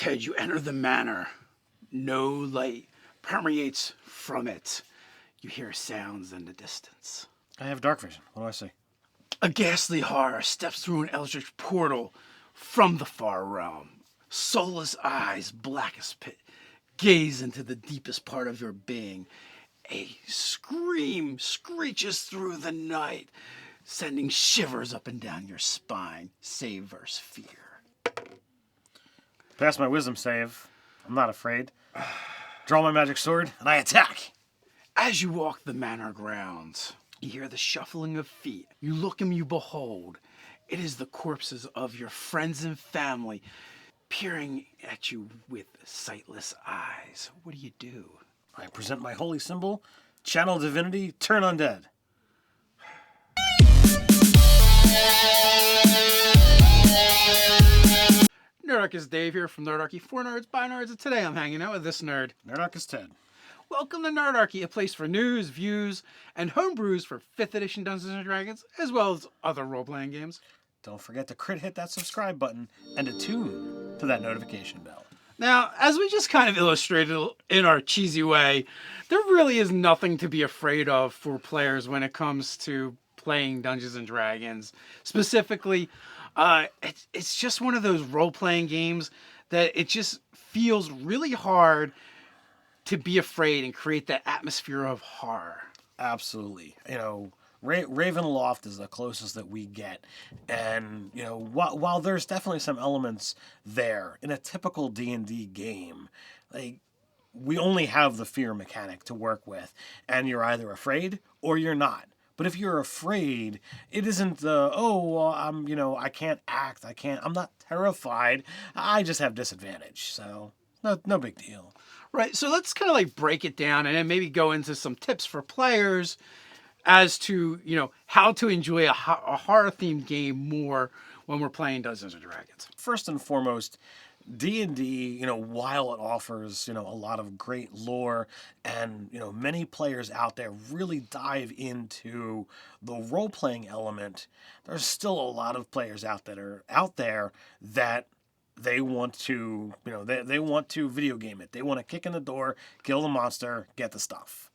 Ted, you enter the manor. No light permeates from it. You hear sounds in the distance. I have dark vision. What do I see? A ghastly horror steps through an eldritch portal from the far realm. Soulless eyes, black as pit, gaze into the deepest part of your being. A scream screeches through the night, sending shivers up and down your spine. Save versus fear. Pass my wisdom save. I'm not afraid. Draw my magic sword, and I attack. As you walk the manor grounds, you hear the shuffling of feet. You look and you behold. It is the corpses of your friends and family peering at you with sightless eyes. What do? I present my holy symbol, channel divinity, turn undead. Nerdarchy Dave here from Nerdarchy, for nerds, by nerds, and today I'm hanging out with this nerd. Nerdarchy Ted. Welcome to Nerdarchy, a place for news, views, and homebrews for 5th edition Dungeons & Dragons, as well as other role-playing games. Don't forget to hit that subscribe button and attune to that notification bell. Now, as we just kind of illustrated in our cheesy way, there really is nothing to be afraid of for players when it comes to playing Dungeons & Dragons. Specifically, it's just one of those role-playing games that it just feels really hard to be afraid and create that atmosphere of horror. Absolutely. You know, Ravenloft is the closest that we get. And, you know, while there's definitely some elements there, in a typical D&D game, like, we only have the fear mechanic to work with. And you're either afraid or you're not. But if you're afraid, it isn't the, I can't act, I'm not terrified, I just have disadvantage. So, no big deal. Right, so let's kind of like break it down and then maybe go into some tips for players as to, how to enjoy a horror-themed game more when we're playing Dungeons & Dragons. First and foremost, D&D, while it offers, a lot of great lore and, many players out there really dive into the role-playing element, there's still a lot of players out there that they want to, they want to video game it. They want to kick in the door, kill the monster, get the stuff.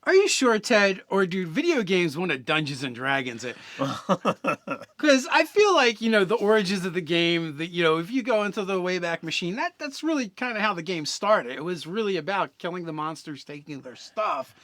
Are you sure, Ted? Or do video games want to Dungeons and Dragons it? Because I feel like, the origins of the game, if you go into the Wayback Machine, that's really kind of how the game started. It was really about killing the monsters, taking their stuff,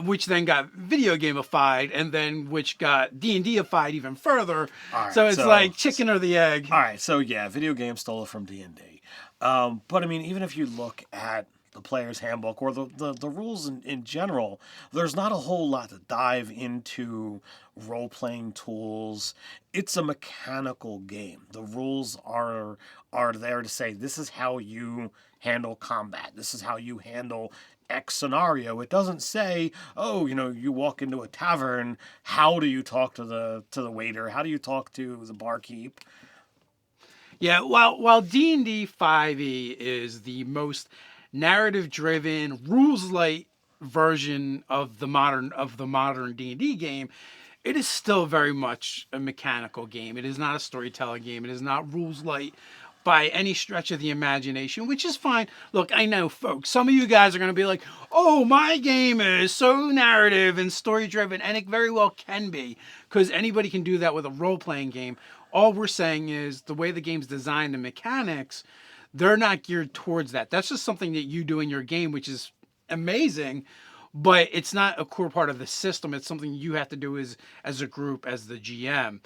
which then got video gameified, and then which got D&D-ified even further. Right, so it's like chicken or the egg. All right, so yeah, video games stole it from D&D. But I mean, even if you look at the player's handbook or the rules in general, there's not a whole lot to dive into role-playing tools. It's a mechanical game. The rules are there to say this is how you handle combat. This is how you handle X scenario. It doesn't say, you walk into a tavern, how do you talk to the waiter? How do you talk to the barkeep? Yeah, while D&D 5e is the most narrative-driven, rules-light version of the modern D&D game, it is still very much a mechanical game. It is not a storytelling game. It is not rules-light by any stretch of the imagination, which is fine. Look, I know, folks, some of you guys are going to be like, oh, my game is so narrative and story-driven, and it very well can be, because anybody can do that with a role-playing game. All we're saying is the way the game's designed, the mechanics, they're not geared towards that. That's just something that you do in your game, which is amazing, but it's not a core part of the system. It's something you have to do as a group, as the GM.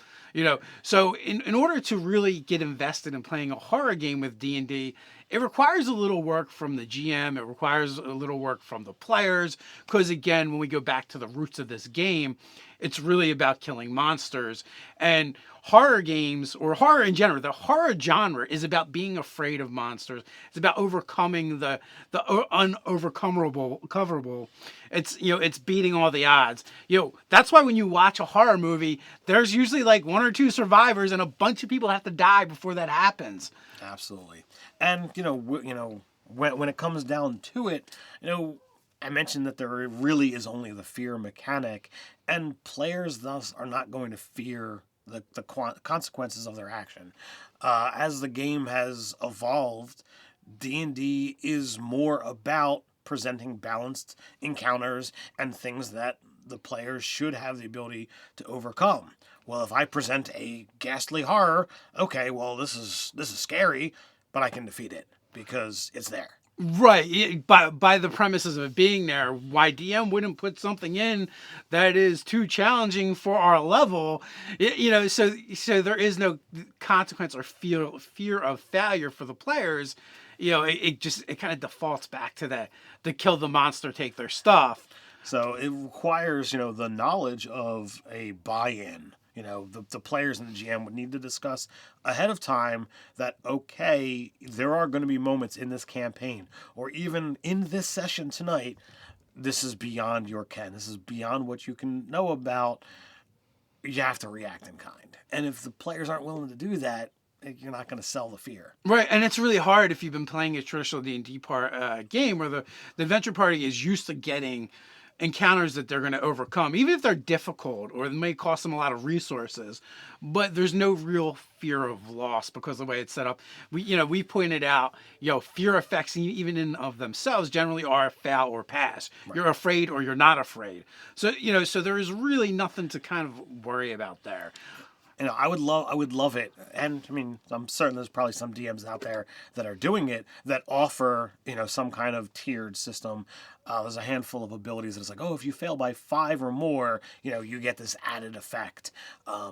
So in order to really get invested in playing a horror game with D&D, it requires a little work from the GM. It requires a little work from the players, because again, when we go back to the roots of this game, it's really about killing monsters. And horror games, or horror in general, the horror genre is about being afraid of monsters. It's about overcoming the unovercomable. It's beating all the odds. That's why when you watch a horror movie, there's usually like 1 or 2 survivors and a bunch of people have to die before that happens. Absolutely. And when it comes down to it, I mentioned that there really is only the fear mechanic, and players thus are not going to fear consequences of their action. As the game has evolved, D&D is more about presenting balanced encounters and things that the players should have the ability to overcome. Well, if I present a ghastly horror, okay, well this is scary, but I can defeat it because it's there. Right. By the premises of it being there, why DM wouldn't put something in that is too challenging for our level, so there is no consequence or fear of failure for the players. It kind of defaults back to that the kill the monster, take their stuff. So it requires, the knowledge of a buy-in. The players and the GM would need to discuss ahead of time that, okay, there are going to be moments in this campaign or even in this session tonight, this is beyond your ken. This is beyond what you can know about. You have to react in kind. And if the players aren't willing to do that, you're not going to sell the fear. Right, and it's really hard if you've been playing a traditional D&D game where the adventure party is used to getting encounters that they're going to overcome, even if they're difficult or it may cost them a lot of resources, but there's no real fear of loss because of the way it's set up. We pointed out, fear effects even in of themselves generally are fail or pass. Right. You're afraid or you're not afraid. So there is really nothing to kind of worry about there. I would love it. And I mean, I'm certain there's probably some DMs out there that are doing it that offer, some kind of tiered system. There's a handful of abilities that it's like, oh, if you fail by 5 or more, you get this added effect.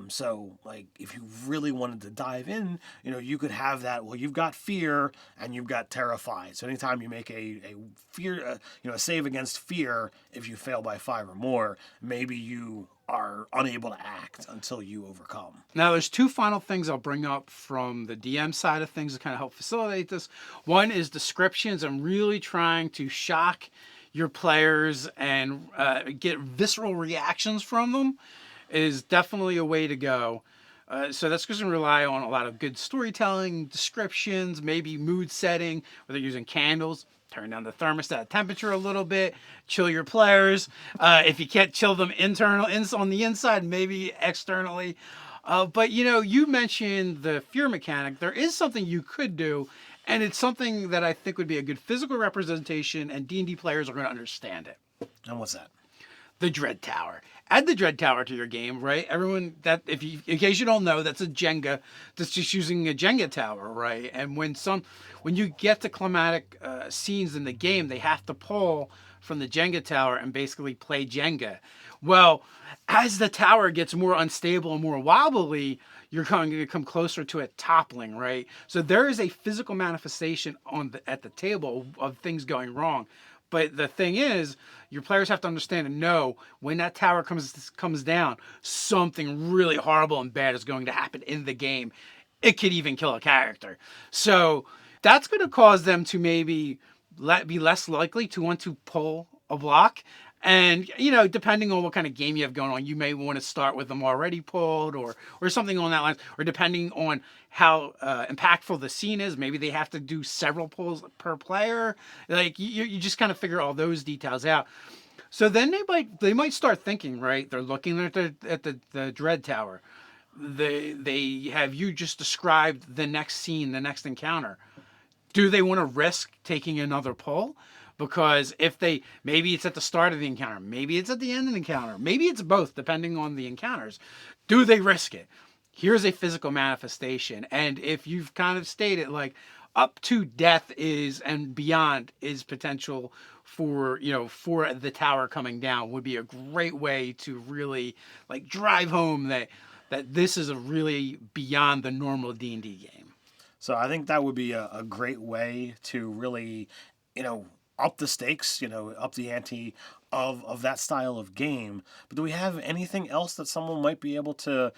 So like if you really wanted to dive in, you could have that. Well, you've got fear and you've got terrified. So anytime you make a fear, a save against fear, if you fail by 5 or more, maybe you are unable to act until you overcome. Now, there's 2 final things I'll bring up from the DM side of things to kind of help facilitate this. One is descriptions. I'm really trying to shock your players and get visceral reactions from them is definitely a way to go. So that's going to rely on a lot of good storytelling, descriptions, maybe mood setting, where they're using candles. Turn down the thermostat temperature a little bit, chill your players. If you can't chill them on the inside, maybe externally. But you mentioned the fear mechanic. There is something you could do, and it's something that I think would be a good physical representation, and D&D players are going to understand it. And what's that? The Dread Tower. Add the Dread Tower to your game, right? Everyone, that in case you don't know, that's a Jenga. That's just using a Jenga tower, right? And when you get to climatic scenes in the game, they have to pull from the Jenga tower and basically play Jenga. Well, as the tower gets more unstable and more wobbly, you're going to come closer to it toppling, right? So there is a physical manifestation at the table of things going wrong. But the thing is, your players have to understand and know when that tower comes down, something really horrible and bad is going to happen in the game. It could even kill a character. So that's going to cause them to maybe be less likely to want to pull a block. And, depending on what kind of game you have going on, you may want to start with them already pulled or something on that line. Or depending on how impactful the scene is, maybe they have to do several pulls per player. Like, you just kind of figure all those details out. So then they might start thinking, right? They're looking at the Dread Tower. They have you just described the next scene, the next encounter. Do they want to risk taking another pull? Because maybe it's at the start of the encounter, maybe it's at the end of the encounter, maybe it's both, depending on the encounters. Do they risk it? Here's a physical manifestation. And if you've kind of stated like up to death is and beyond is potential for the tower coming down would be a great way to really like drive home that this is a really beyond the normal D&D game. So I think that would be a great way to really, up the stakes, up the ante of that style of game. But do we have anything else that someone might be able to,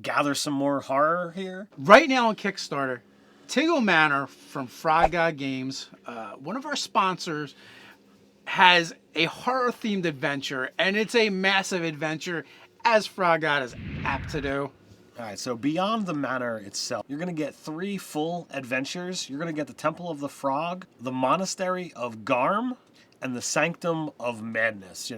gather some more horror here? Right now on Kickstarter, Tegel Manor from Frog God Games, one of our sponsors, has a horror-themed adventure, and it's a massive adventure, as Frog God is apt to do. All right, so beyond the manor itself, you're going to get 3 full adventures. You're going to get the Temple of the Frog, the Monastery of Garm, and the Sanctum of Madness.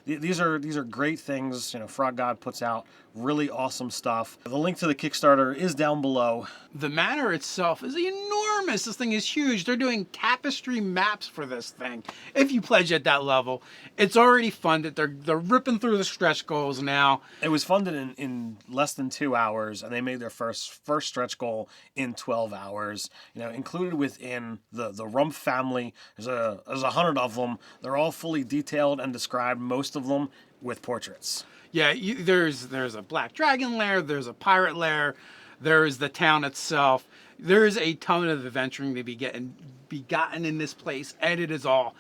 These are great things. Frog God puts out really awesome stuff. The link to the Kickstarter is down below. The manor itself is enormous. This thing is huge. They're doing tapestry maps for this thing. If you pledge at that level, it's already funded. They're ripping through the stretch goals now. It was funded in less than 2 hours, and they made their first stretch goal in 12 hours. Included within the Rumpf family, there's 100 of them. They're all fully detailed and described, most of them with portraits. Yeah, there's a black dragon lair, there's a pirate lair, there's the town itself. There's a ton of adventuring to be gotten in this place, and it is all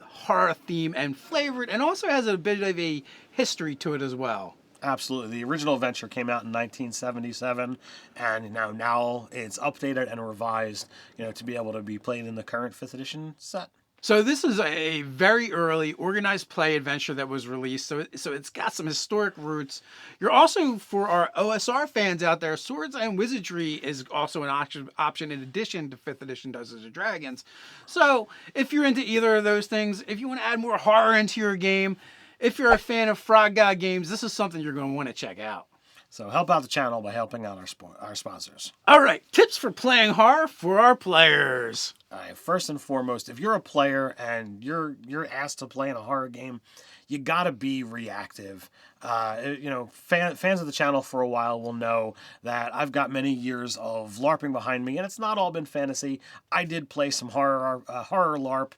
horror theme and flavored, and also has a bit of a history to it as well. Absolutely. The original adventure came out in 1977, and now it's updated and revised, to be able to be played in the current 5th edition set. So this is a very early organized play adventure that was released. So it's got some historic roots. You're also, for our OSR fans out there, Swords and Wizardry is also an option in addition to 5th edition Dungeons and Dragons. So if you're into either of those things, if you want to add more horror into your game, if you're a fan of Frog God games, this is something you're going to want to check out. So help out the channel by helping out our sponsors. All right, tips for playing horror for our players. All right, first and foremost, if you're a player and you're asked to play in a horror game, you gotta be reactive. Fans of the channel for a while will know that I've got many years of LARPing behind me, and it's not all been fantasy. I did play some horror LARP,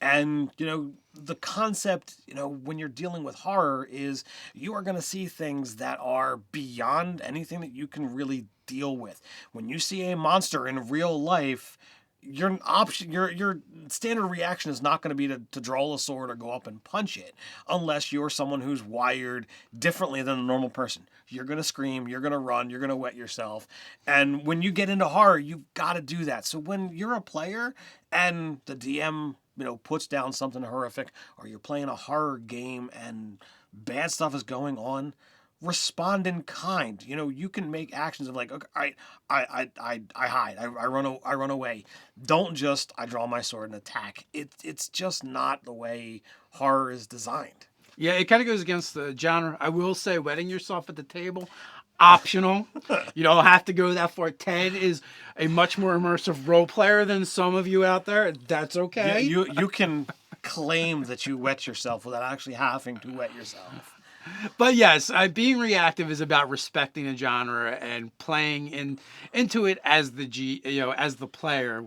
and the concept, when you're dealing with horror, is you are going to see things that are beyond anything that you can really deal with. When you see a monster in real life, your standard reaction is not going to be to draw a sword or go up and punch it, unless you're someone who's wired differently than a normal person. You're going to scream, you're going to run, you're going to wet yourself. And when you get into horror, you've got to do that. So when you're a player and the DM puts down something horrific, or you're playing a horror game and bad stuff is going on, respond in kind. You can make actions of like, okay, I hide, I run away. Don't just I draw my sword and attack. It's just not the way horror is designed. Yeah, it kind of goes against the genre. I will say, wetting yourself at the table, optional. You don't have to go that far. Ted is a much more immersive role player than some of you out there. That's okay. Yeah, you can claim that you wet yourself without actually having to wet yourself. But yes, being reactive is about respecting the genre and playing into it as as the player.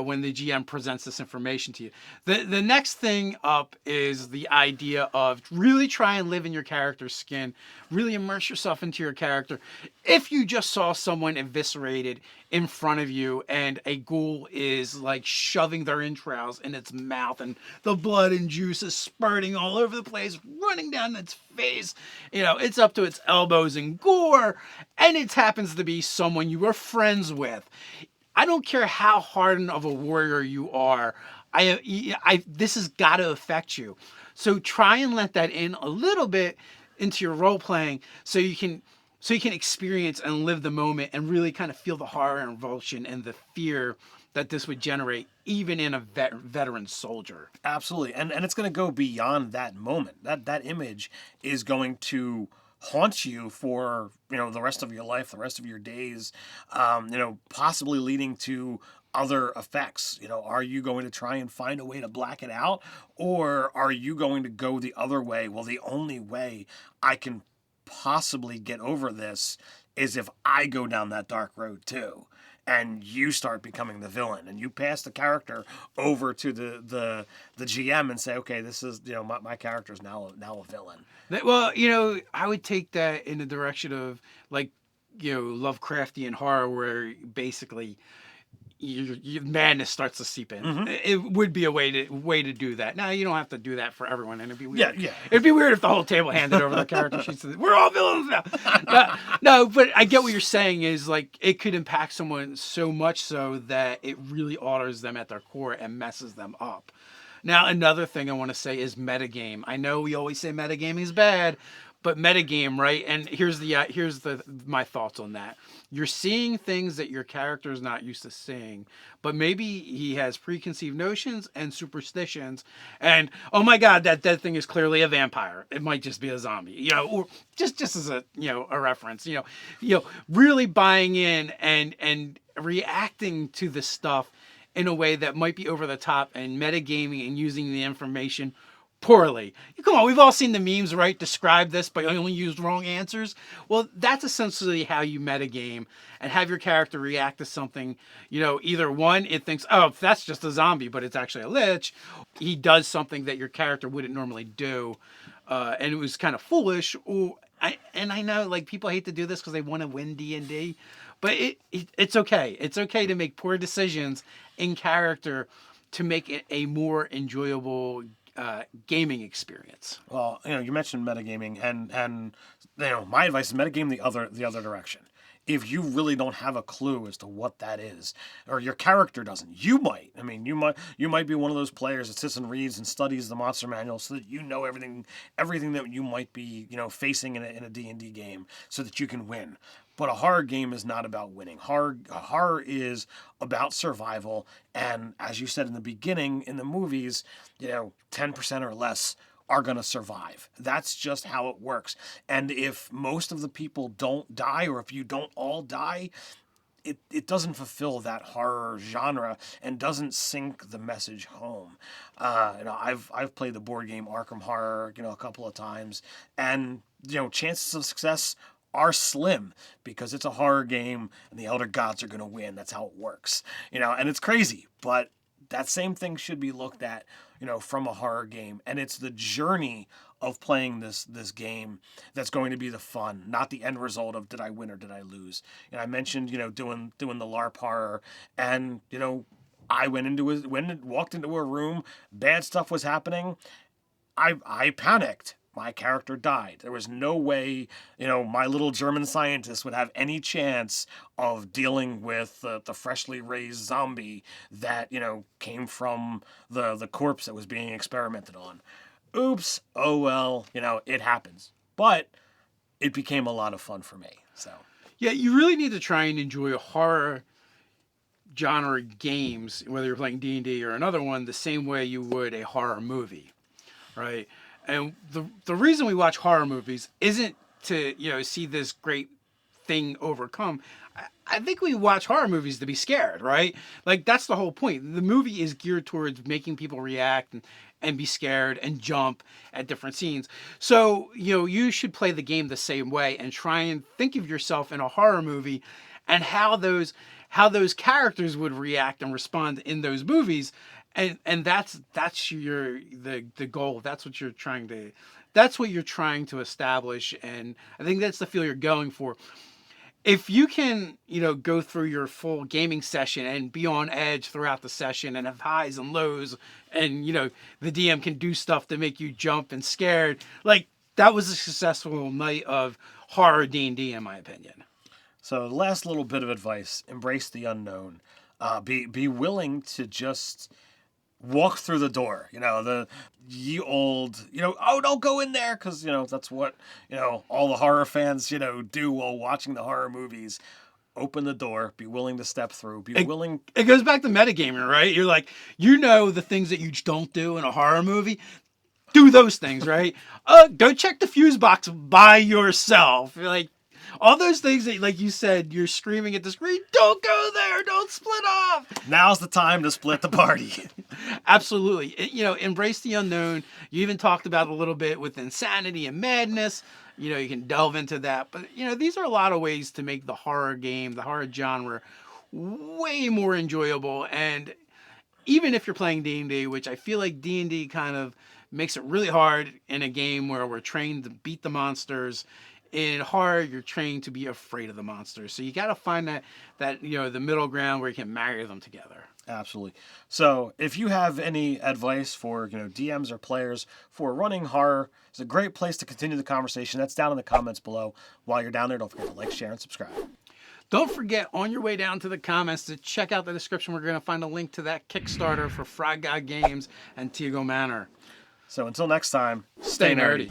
When the GM presents this information to you. The next thing up is the idea of really try and live in your character's skin, really immerse yourself into your character. If you just saw someone eviscerated in front of you and a ghoul is like shoving their entrails in its mouth and the blood and juice is spurting all over the place, running down its face, it's up to its elbows in gore, and it happens to be someone you were friends with. I don't care how hardened of a warrior you are. This has got to affect you. So try and let that in a little bit into your role playing, so you can experience and live the moment and really kind of feel the horror and revulsion and the fear that this would generate, even in a veteran soldier. Absolutely, and it's going to go beyond that moment. That image is going to haunt you for the rest of your life, the rest of your days, possibly leading to other effects. Are you going to try and find a way to black it out, or are you going to go the other way? Well, the only way I can possibly get over this is if I go down that dark road too, and you start becoming the villain, and you pass the character over to the GM and say, okay, this is my character is now a villain. Well, I would take that in the direction of like Lovecraftian horror, where basically your madness starts to seep in. Mm-hmm. It would be a way to do that. Now, you don't have to do that for everyone, and it'd be weird. Yeah. It'd be weird if the whole table handed over the character sheets. We're all villains now. No, but I get what you're saying is like it could impact someone so much so that it really alters them at their core and messes them up. Now, another thing I want to say is metagame. I know we always say metagaming is bad, but metagame, right? And here's the my thoughts on that. You're seeing things that your character is not used to seeing, but maybe he has preconceived notions and superstitions. And oh my God, that dead thing is clearly a vampire. It might just be a zombie, or just as a a reference. Really buying in and reacting to the stuff in a way that might be over the top and metagaming and using the information poorly. Come on, we've all seen the memes, right? Describe this, but only used wrong answers. Well, that's essentially how you metagame and have your character react to something. Either one, it thinks, oh, that's just a zombie, but it's actually a lich. He does something that your character wouldn't normally do, and it was kind of foolish. I know, like, people hate to do this because they want to win D&D, but it's okay. It's okay to make poor decisions in character to make it a more enjoyable gaming experience. Well, you mentioned metagaming, and my advice is metagame the other direction. If you really don't have a clue as to what that is, or your character doesn't, you might. I mean, you might be one of those players that sits and reads and studies the monster manual so that you know everything that you might be facing in a D&D game, so that you can win. But a horror game is not about winning. Horror is about survival, and as you said in the beginning, in the movies, 10% or less are going to survive. That's just how it works. And if most of the people don't die, or if you don't all die, it doesn't fulfill that horror genre and doesn't sink the message home. I've played the board game Arkham Horror, a couple of times, and chances of success are slim because it's a horror game and the elder gods are going to win. That's how it works. And it's crazy, but that same thing should be looked at, from a horror game. And it's the journey of playing this game that's going to be the fun, not the end result of did I win or did I lose. And I mentioned, doing the LARP horror, and, I walked into a room, bad stuff was happening. I panicked. My character died. There was no way, my little German scientist would have any chance of dealing with the freshly raised zombie that, came from the corpse that was being experimented on. Oops. Oh, well, it happens. But it became a lot of fun for me. So, yeah, you really need to try and enjoy horror genre games, whether you're playing D&D or another one, the same way you would a horror movie, right? And the reason we watch horror movies isn't to, see this great thing overcome. I think we watch horror movies to be scared, right? Like, that's the whole point. The movie is geared towards making people react and be scared and jump at different scenes. So, you should play the game the same way and try and think of yourself in a horror movie and how those characters would react and respond in those movies. And that's the goal. That's what you're trying to establish, and I think that's the feel you're going for. If you can, go through your full gaming session and be on edge throughout the session and have highs and lows, and the DM can do stuff to make you jump and scared, like, that was a successful night of horror D&D, in my opinion. So the last little bit of advice: embrace the unknown. Be willing to just walk through the door, the ye old, oh, don't go in there, because, that's what, all the horror fans, do while watching the horror movies. Open the door, be willing to step through, willing. It goes back to metagaming, right? You're like, the things that you don't do in a horror movie. Do those things, right? Go check the fuse box by yourself. You're like, all those things that, like you said, you're screaming at the screen, don't go there, don't split off. Now's the time to split the party. Absolutely. Embrace the unknown. You even talked about a little bit with insanity and madness. You can delve into that. But, these are a lot of ways to make the horror game, the horror genre, way more enjoyable. And even if you're playing D&D, which I feel like D&D kind of makes it really hard in a game where we're trained to beat the monsters. In horror, you're trained to be afraid of the monsters. So you got to find that the middle ground where you can marry them together. Absolutely. So if you have any advice for DMs or players for running horror, it's a great place to continue the conversation. That's down in the comments below. While you're down there, don't forget to like, share, and subscribe. Don't forget, on your way down to the comments, to check out the description. We're going to find a link to that Kickstarter for Fright Games and Tegel Manor. So until next time, stay nerdy.